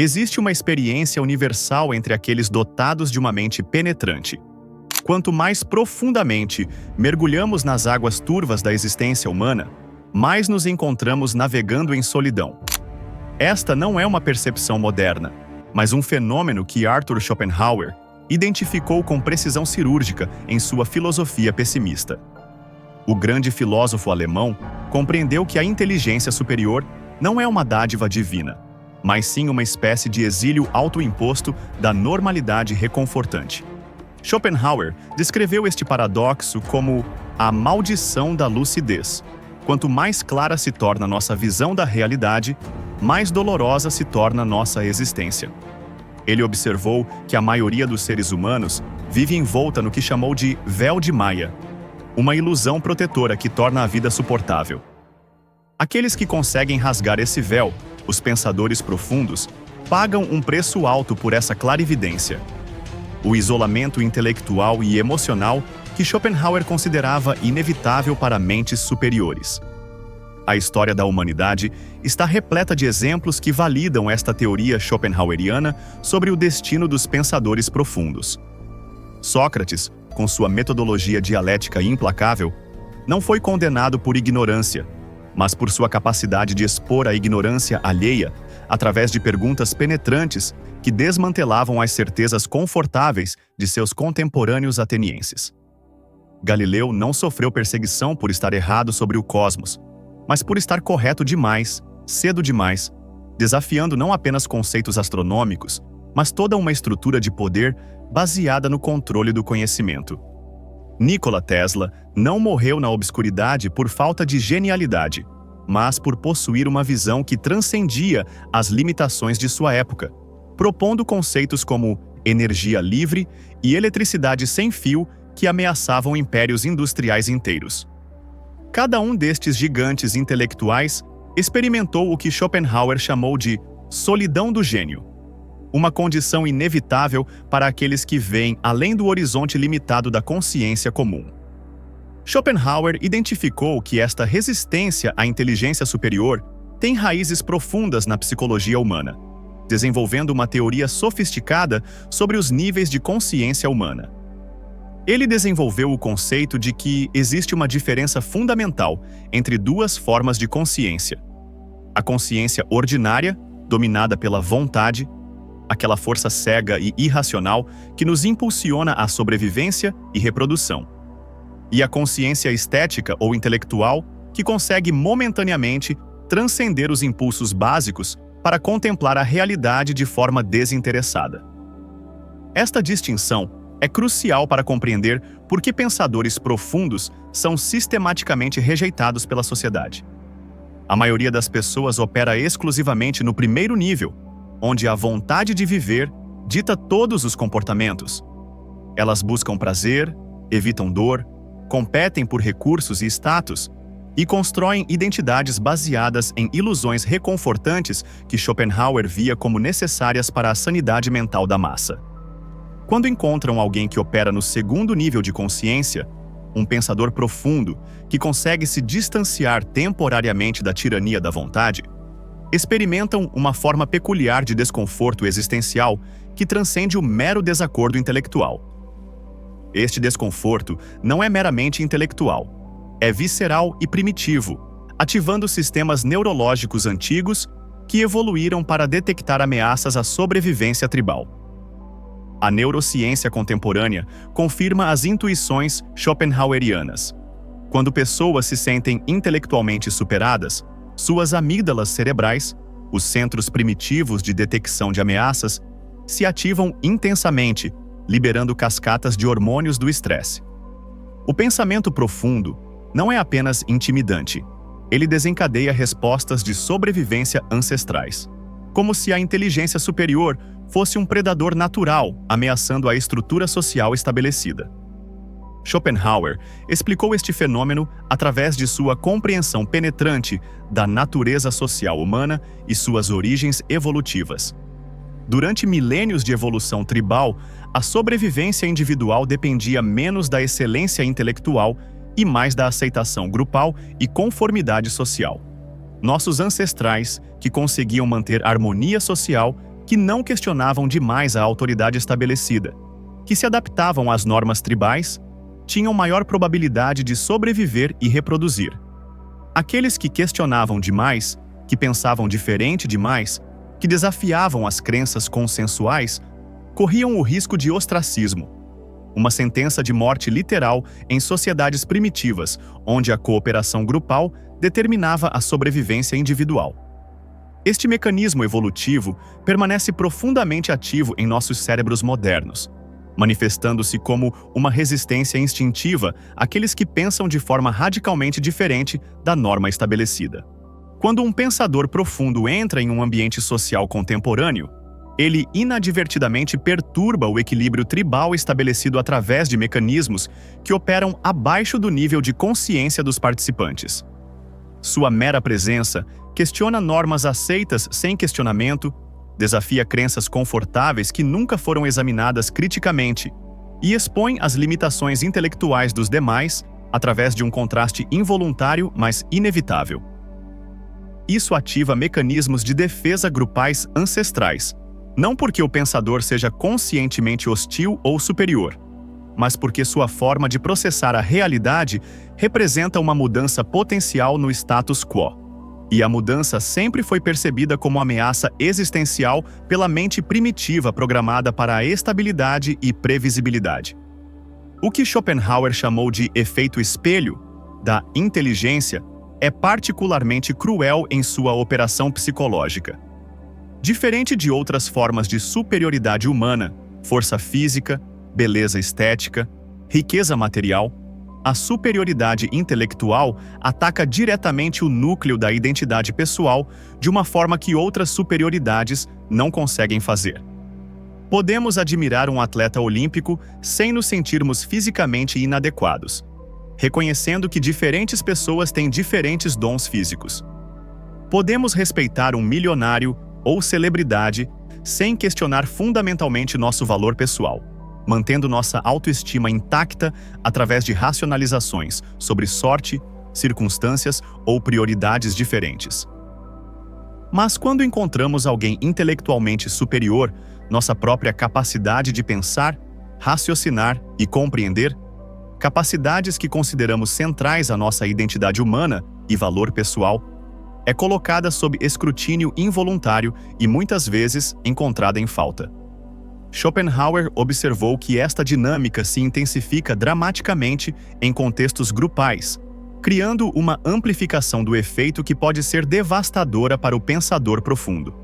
Existe uma experiência universal entre aqueles dotados de uma mente penetrante. Quanto mais profundamente mergulhamos nas águas turvas da existência humana, mais nos encontramos navegando em solidão. Esta não é uma percepção moderna, mas um fenômeno que Arthur Schopenhauer identificou com precisão cirúrgica em sua filosofia pessimista. O grande filósofo alemão compreendeu que a inteligência superior não é uma dádiva divina, mas sim uma espécie de exílio autoimposto da normalidade reconfortante. Schopenhauer descreveu este paradoxo como a maldição da lucidez. Quanto mais clara se torna nossa visão da realidade, mais dolorosa se torna nossa existência. Ele observou que a maioria dos seres humanos vive envolta no que chamou de véu de Maia, uma ilusão protetora que torna a vida suportável. Aqueles que conseguem rasgar esse véu, os pensadores profundos, pagam um preço alto por essa clarividência. O isolamento intelectual e emocional que Schopenhauer considerava inevitável para mentes superiores. A história da humanidade está repleta de exemplos que validam esta teoria schopenhaueriana sobre o destino dos pensadores profundos. Sócrates, com sua metodologia dialética implacável, não foi condenado por ignorância, mas por sua capacidade de expor a ignorância alheia através de perguntas penetrantes que desmantelavam as certezas confortáveis de seus contemporâneos atenienses. Galileu não sofreu perseguição por estar errado sobre o cosmos, mas por estar correto demais, cedo demais, desafiando não apenas conceitos astronômicos, mas toda uma estrutura de poder baseada no controle do conhecimento. Nikola Tesla não morreu na obscuridade por falta de genialidade, mas por possuir uma visão que transcendia as limitações de sua época, propondo conceitos como energia livre e eletricidade sem fio que ameaçavam impérios industriais inteiros. Cada um destes gigantes intelectuais experimentou o que Schopenhauer chamou de solidão do gênio, uma condição inevitável para aqueles que veem além do horizonte limitado da consciência comum. Schopenhauer identificou que esta resistência à inteligência superior tem raízes profundas na psicologia humana, desenvolvendo uma teoria sofisticada sobre os níveis de consciência humana. Ele desenvolveu o conceito de que existe uma diferença fundamental entre duas formas de consciência: a consciência ordinária, dominada pela vontade, aquela força cega e irracional que nos impulsiona à sobrevivência e reprodução, e a consciência estética ou intelectual que consegue momentaneamente transcender os impulsos básicos para contemplar a realidade de forma desinteressada. Esta distinção é crucial para compreender por que pensadores profundos são sistematicamente rejeitados pela sociedade. A maioria das pessoas opera exclusivamente no primeiro nível, onde a vontade de viver dita todos os comportamentos. Elas buscam prazer, evitam dor, competem por recursos e status e constroem identidades baseadas em ilusões reconfortantes que Schopenhauer via como necessárias para a sanidade mental da massa. Quando encontram alguém que opera no segundo nível de consciência, um pensador profundo que consegue se distanciar temporariamente da tirania da vontade, experimentam uma forma peculiar de desconforto existencial que transcende o mero desacordo intelectual. Este desconforto não é meramente intelectual, é visceral e primitivo, ativando sistemas neurológicos antigos que evoluíram para detectar ameaças à sobrevivência tribal. A neurociência contemporânea confirma as intuições schopenhauerianas. Quando pessoas se sentem intelectualmente superadas, suas amígdalas cerebrais, os centros primitivos de detecção de ameaças, se ativam intensamente, liberando cascatas de hormônios do estresse. O pensamento profundo não é apenas intimidante, ele desencadeia respostas de sobrevivência ancestrais, como se a inteligência superior fosse um predador natural ameaçando a estrutura social estabelecida. Schopenhauer explicou este fenômeno através de sua compreensão penetrante da natureza social humana e suas origens evolutivas. Durante milênios de evolução tribal, a sobrevivência individual dependia menos da excelência intelectual e mais da aceitação grupal e conformidade social. Nossos ancestrais, que conseguiam manter harmonia social, que não questionavam demais a autoridade estabelecida, que se adaptavam às normas tribais, tinham maior probabilidade de sobreviver e reproduzir. Aqueles que questionavam demais, que pensavam diferente demais, que desafiavam as crenças consensuais, corriam o risco de ostracismo, uma sentença de morte literal em sociedades primitivas, onde a cooperação grupal determinava a sobrevivência individual. Este mecanismo evolutivo permanece profundamente ativo em nossos cérebros modernos, manifestando-se como uma resistência instintiva àqueles que pensam de forma radicalmente diferente da norma estabelecida. Quando um pensador profundo entra em um ambiente social contemporâneo, ele inadvertidamente perturba o equilíbrio tribal estabelecido através de mecanismos que operam abaixo do nível de consciência dos participantes. Sua mera presença questiona normas aceitas sem questionamento, desafia crenças confortáveis que nunca foram examinadas criticamente e expõe as limitações intelectuais dos demais através de um contraste involuntário, mas inevitável. Isso ativa mecanismos de defesa grupais ancestrais, não porque o pensador seja conscientemente hostil ou superior, mas porque sua forma de processar a realidade representa uma mudança potencial no status quo. E a mudança sempre foi percebida como ameaça existencial pela mente primitiva programada para a estabilidade e previsibilidade. O que Schopenhauer chamou de efeito espelho da inteligência é particularmente cruel em sua operação psicológica. Diferente de outras formas de superioridade humana, força física, beleza estética, riqueza material, a superioridade intelectual ataca diretamente o núcleo da identidade pessoal de uma forma que outras superioridades não conseguem fazer. Podemos admirar um atleta olímpico sem nos sentirmos fisicamente inadequados, reconhecendo que diferentes pessoas têm diferentes dons físicos. Podemos respeitar um milionário ou celebridade sem questionar fundamentalmente nosso valor pessoal, mantendo nossa autoestima intacta através de racionalizações sobre sorte, circunstâncias ou prioridades diferentes. Mas quando encontramos alguém intelectualmente superior, nossa própria capacidade de pensar, raciocinar e compreender, capacidades que consideramos centrais à nossa identidade humana e valor pessoal, é colocada sob escrutínio involuntário e muitas vezes encontrada em falta. Schopenhauer observou que esta dinâmica se intensifica dramaticamente em contextos grupais, criando uma amplificação do efeito que pode ser devastadora para o pensador profundo.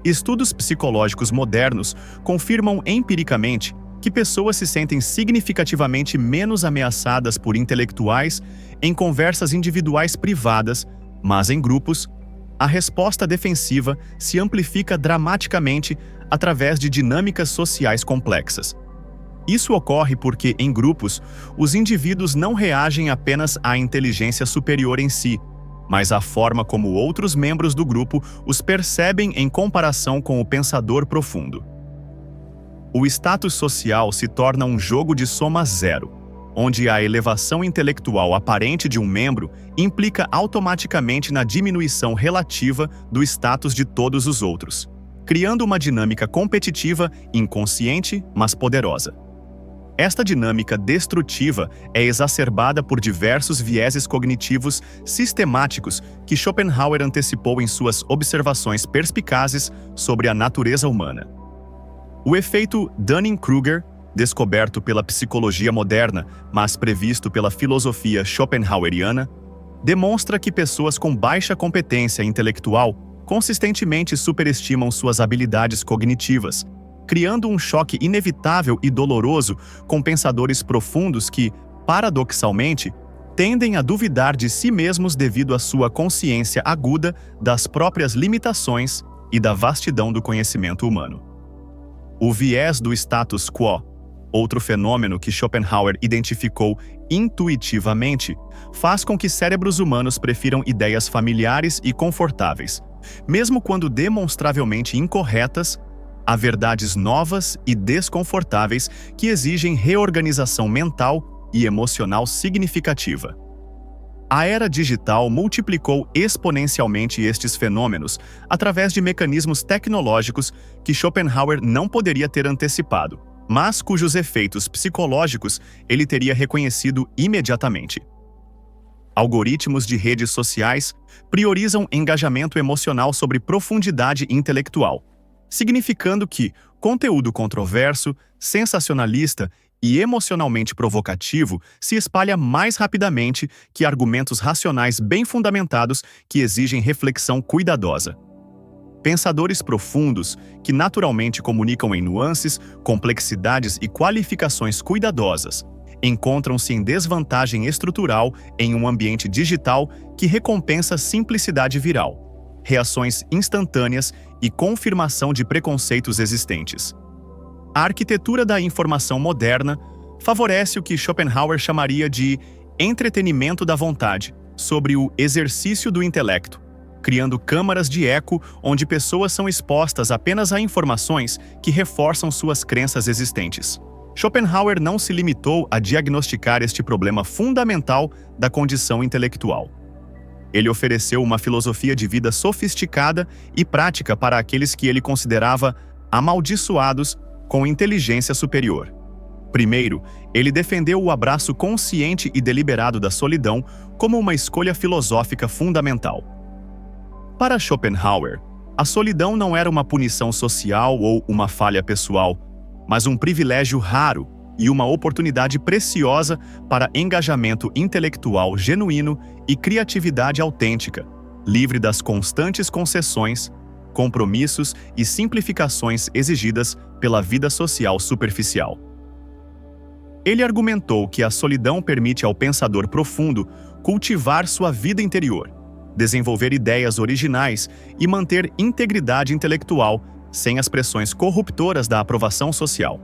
Estudos psicológicos modernos confirmam empiricamente que pessoas se sentem significativamente menos ameaçadas por intelectuais em conversas individuais privadas, mas em grupos, a resposta defensiva se amplifica dramaticamente através de dinâmicas sociais complexas. Isso ocorre porque, em grupos, os indivíduos não reagem apenas à inteligência superior em si, mas à forma como outros membros do grupo os percebem em comparação com o pensador profundo. O status social se torna um jogo de soma zero, onde a elevação intelectual aparente de um membro implica automaticamente na diminuição relativa do status de todos os outros, criando uma dinâmica competitiva inconsciente, mas poderosa. Esta dinâmica destrutiva é exacerbada por diversos vieses cognitivos sistemáticos que Schopenhauer antecipou em suas observações perspicazes sobre a natureza humana. O efeito Dunning-Kruger, descoberto pela psicologia moderna, mas previsto pela filosofia schopenhaueriana, demonstra que pessoas com baixa competência intelectual consistentemente superestimam suas habilidades cognitivas, criando um choque inevitável e doloroso com pensadores profundos que, paradoxalmente, tendem a duvidar de si mesmos devido à sua consciência aguda das próprias limitações e da vastidão do conhecimento humano. O viés do status quo, outro fenômeno que Schopenhauer identificou intuitivamente, faz com que cérebros humanos prefiram ideias familiares e confortáveis, mesmo quando demonstravelmente incorretas, a verdades novas e desconfortáveis que exigem reorganização mental e emocional significativa. A era digital multiplicou exponencialmente estes fenômenos através de mecanismos tecnológicos que Schopenhauer não poderia ter antecipado, mas cujos efeitos psicológicos ele teria reconhecido imediatamente. Algoritmos de redes sociais priorizam engajamento emocional sobre profundidade intelectual, significando que conteúdo controverso, sensacionalista e emocionalmente provocativo se espalha mais rapidamente que argumentos racionais bem fundamentados que exigem reflexão cuidadosa. Pensadores profundos, que naturalmente comunicam em nuances, complexidades e qualificações cuidadosas, encontram-se em desvantagem estrutural em um ambiente digital que recompensa simplicidade viral, reações instantâneas e confirmação de preconceitos existentes. A arquitetura da informação moderna favorece o que Schopenhauer chamaria de entretenimento da vontade sobre o exercício do intelecto, criando câmaras de eco onde pessoas são expostas apenas a informações que reforçam suas crenças existentes. Schopenhauer não se limitou a diagnosticar este problema fundamental da condição intelectual. Ele ofereceu uma filosofia de vida sofisticada e prática para aqueles que ele considerava amaldiçoados com inteligência superior. Primeiro, ele defendeu o abraço consciente e deliberado da solidão como uma escolha filosófica fundamental. Para Schopenhauer, a solidão não era uma punição social ou uma falha pessoal, mas um privilégio raro e uma oportunidade preciosa para engajamento intelectual genuíno e criatividade autêntica, livre das constantes concessões, compromissos e simplificações exigidas pela vida social superficial. Ele argumentou que a solidão permite ao pensador profundo cultivar sua vida interior, desenvolver ideias originais e manter integridade intelectual sem as pressões corruptoras da aprovação social.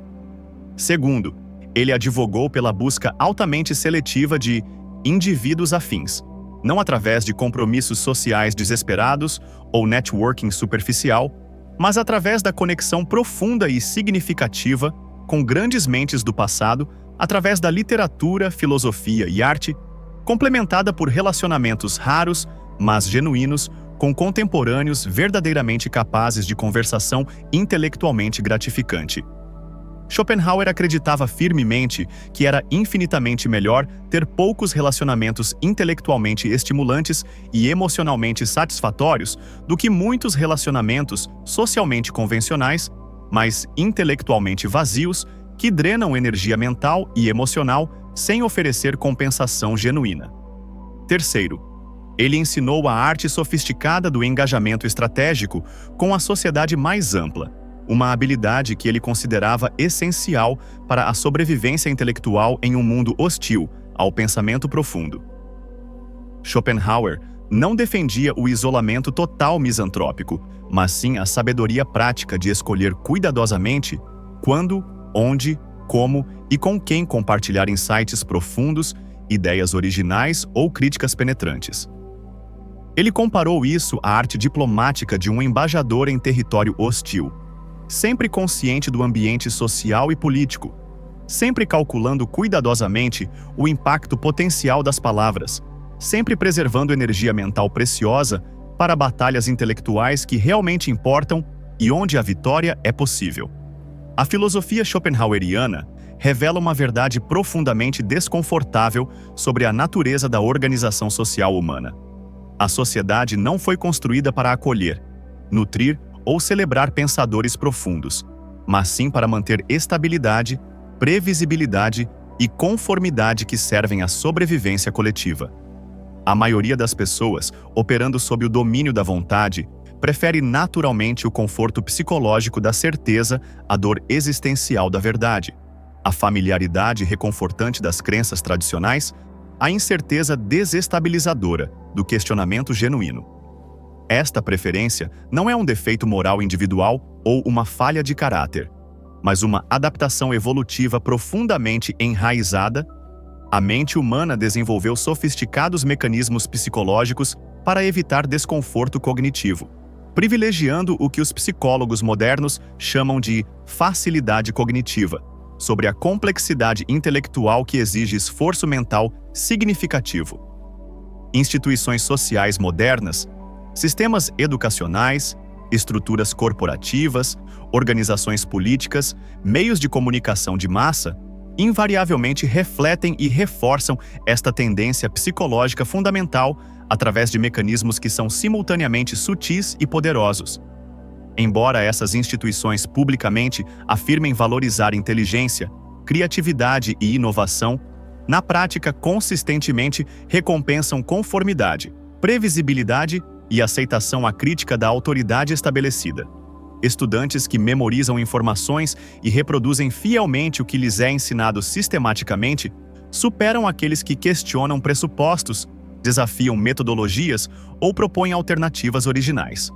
Segundo, ele advogou pela busca altamente seletiva de indivíduos afins, não através de compromissos sociais desesperados ou networking superficial, mas através da conexão profunda e significativa com grandes mentes do passado, através da literatura, filosofia e arte, complementada por relacionamentos raros, mas genuínos, com contemporâneos verdadeiramente capazes de conversação intelectualmente gratificante. Schopenhauer acreditava firmemente que era infinitamente melhor ter poucos relacionamentos intelectualmente estimulantes e emocionalmente satisfatórios do que muitos relacionamentos socialmente convencionais, mas intelectualmente vazios, que drenam energia mental e emocional sem oferecer compensação genuína. Terceiro, ele ensinou a arte sofisticada do engajamento estratégico com a sociedade mais ampla, uma habilidade que ele considerava essencial para a sobrevivência intelectual em um mundo hostil ao pensamento profundo. Schopenhauer não defendia o isolamento total misantrópico, mas sim a sabedoria prática de escolher cuidadosamente quando, onde, como e com quem compartilhar insights profundos, ideias originais ou críticas penetrantes. Ele comparou isso à arte diplomática de um embaixador em território hostil, sempre consciente do ambiente social e político, sempre calculando cuidadosamente o impacto potencial das palavras, sempre preservando energia mental preciosa para batalhas intelectuais que realmente importam e onde a vitória é possível. A filosofia schopenhaueriana revela uma verdade profundamente desconfortável sobre a natureza da organização social humana. A sociedade não foi construída para acolher, nutrir ou celebrar pensadores profundos, mas sim para manter estabilidade, previsibilidade e conformidade que servem à sobrevivência coletiva. A maioria das pessoas, operando sob o domínio da vontade, prefere naturalmente o conforto psicológico da certeza à dor existencial da verdade, a familiaridade reconfortante das crenças tradicionais, à incerteza desestabilizadora do questionamento genuíno. Esta preferência não é um defeito moral individual ou uma falha de caráter, mas uma adaptação evolutiva profundamente enraizada. A mente humana desenvolveu sofisticados mecanismos psicológicos para evitar desconforto cognitivo, privilegiando o que os psicólogos modernos chamam de facilidade cognitiva, sobre a complexidade intelectual que exige esforço mental significativo. instituições sociais modernas, sistemas educacionais, estruturas corporativas, organizações políticas, meios de comunicação de massa, invariavelmente refletem e reforçam esta tendência psicológica fundamental através de mecanismos que são simultaneamente sutis e poderosos. Embora essas instituições publicamente afirmem valorizar inteligência, criatividade e inovação, na prática consistentemente recompensam conformidade, previsibilidade e aceitação acrítica da autoridade estabelecida. Estudantes que memorizam informações e reproduzem fielmente o que lhes é ensinado sistematicamente superam aqueles que questionam pressupostos, desafiam metodologias ou propõem alternativas originais.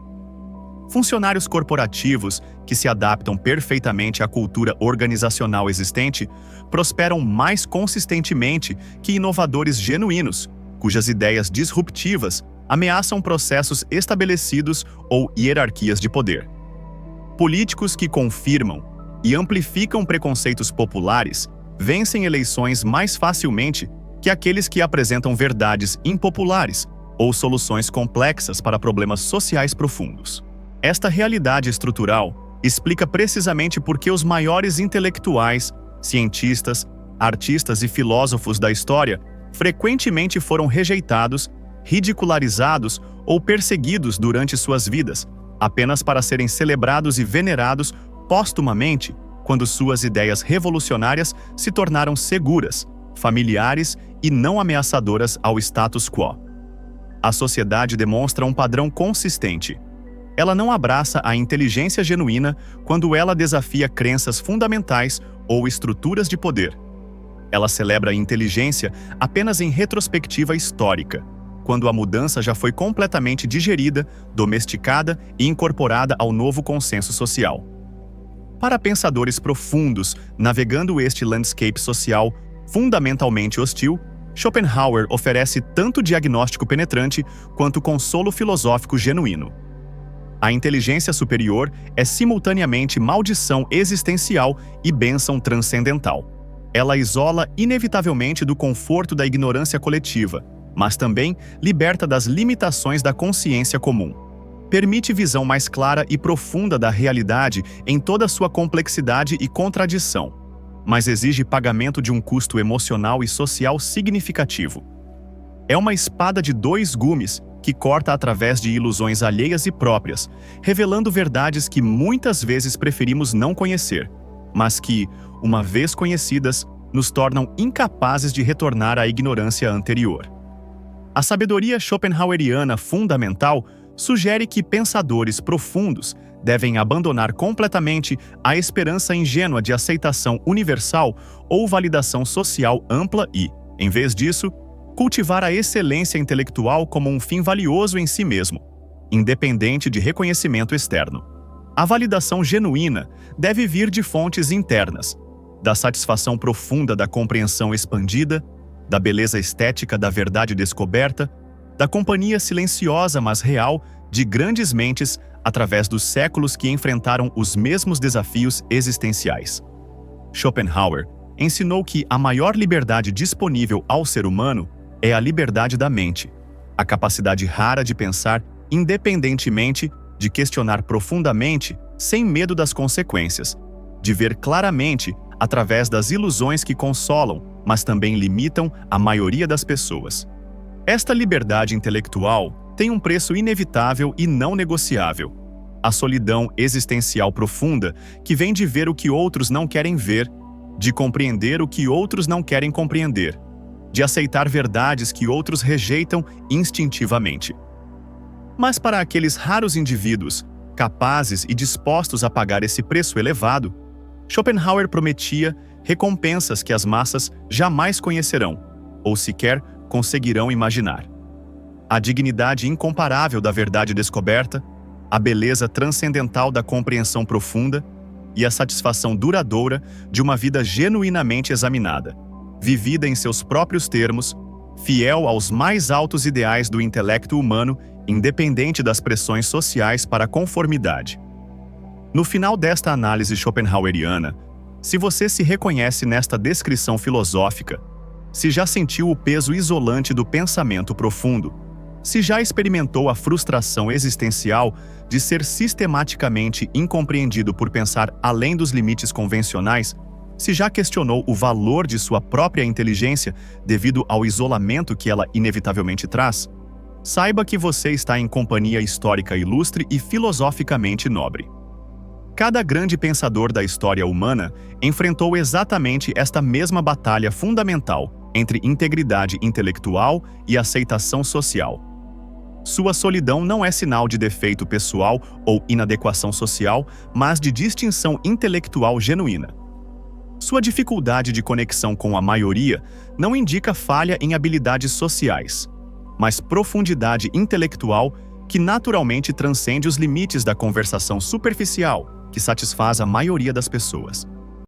Funcionários corporativos que se adaptam perfeitamente à cultura organizacional existente prosperam mais consistentemente que inovadores genuínos, cujas ideias disruptivas ameaçam processos estabelecidos ou hierarquias de poder. Políticos que confirmam e amplificam preconceitos populares vencem eleições mais facilmente que aqueles que apresentam verdades impopulares ou soluções complexas para problemas sociais profundos. Esta realidade estrutural explica precisamente por que os maiores intelectuais, cientistas, artistas e filósofos da história frequentemente foram rejeitados, ridicularizados ou perseguidos durante suas vidas, apenas para serem celebrados e venerados póstumamente quando suas ideias revolucionárias se tornaram seguras, familiares e não ameaçadoras ao status quo. A sociedade demonstra um padrão consistente. Ela não abraça a inteligência genuína quando ela desafia crenças fundamentais ou estruturas de poder. Ela celebra a inteligência apenas em retrospectiva histórica, quando a mudança já foi completamente digerida, domesticada e incorporada ao novo consenso social. Para pensadores profundos, navegando este landscape social fundamentalmente hostil, Schopenhauer oferece tanto diagnóstico penetrante quanto consolo filosófico genuíno. A inteligência superior é simultaneamente maldição existencial e bênção transcendental. Ela isola inevitavelmente do conforto da ignorância coletiva, mas também liberta das limitações da consciência comum. Permite visão mais clara e profunda da realidade em toda sua complexidade e contradição, mas exige pagamento de um custo emocional e social significativo. É uma espada de dois gumes que corta através de ilusões alheias e próprias, revelando verdades que muitas vezes preferimos não conhecer, mas que, uma vez conhecidas, nos tornam incapazes de retornar à ignorância anterior. A sabedoria schopenhaueriana fundamental sugere que pensadores profundos devem abandonar completamente a esperança ingênua de aceitação universal ou validação social ampla e, em vez disso, cultivar a excelência intelectual como um fim valioso em si mesmo, independente de reconhecimento externo. A validação genuína deve vir de fontes internas, da satisfação profunda da compreensão expandida, da beleza estética da verdade descoberta, da companhia silenciosa mas real de grandes mentes através dos séculos que enfrentaram os mesmos desafios existenciais. Schopenhauer ensinou que a maior liberdade disponível ao ser humano é a liberdade da mente, a capacidade rara de pensar independentemente, de questionar profundamente, sem medo das consequências, de ver claramente através das ilusões que consolam, mas também limitam a maioria das pessoas. Esta liberdade intelectual tem um preço inevitável e não negociável: a solidão existencial profunda que vem de ver o que outros não querem ver, de compreender o que outros não querem compreender, de aceitar verdades que outros rejeitam instintivamente. Mas para aqueles raros indivíduos, capazes e dispostos a pagar esse preço elevado, Schopenhauer prometia recompensas que as massas jamais conhecerão, ou sequer conseguirão imaginar. A dignidade incomparável da verdade descoberta, a beleza transcendental da compreensão profunda e a satisfação duradoura de uma vida genuinamente examinada, vivida em seus próprios termos, fiel aos mais altos ideais do intelecto humano, independente das pressões sociais para a conformidade. No final desta análise schopenhaueriana, se você se reconhece nesta descrição filosófica, Se já sentiu o peso isolante do pensamento profundo, se já experimentou a frustração existencial de ser sistematicamente incompreendido por pensar além dos limites convencionais, se já questionou o valor de sua própria inteligência devido ao isolamento que ela inevitavelmente traz, saiba que você está em companhia histórica ilustre e filosoficamente nobre. Cada grande pensador da história humana enfrentou exatamente esta mesma batalha fundamental entre integridade intelectual e aceitação social. Sua solidão não é sinal de defeito pessoal ou inadequação social, mas de distinção intelectual genuína. Sua dificuldade de conexão com a maioria não indica falha em habilidades sociais, mas profundidade intelectual que naturalmente transcende os limites da conversação superficial que satisfaz a maioria das pessoas.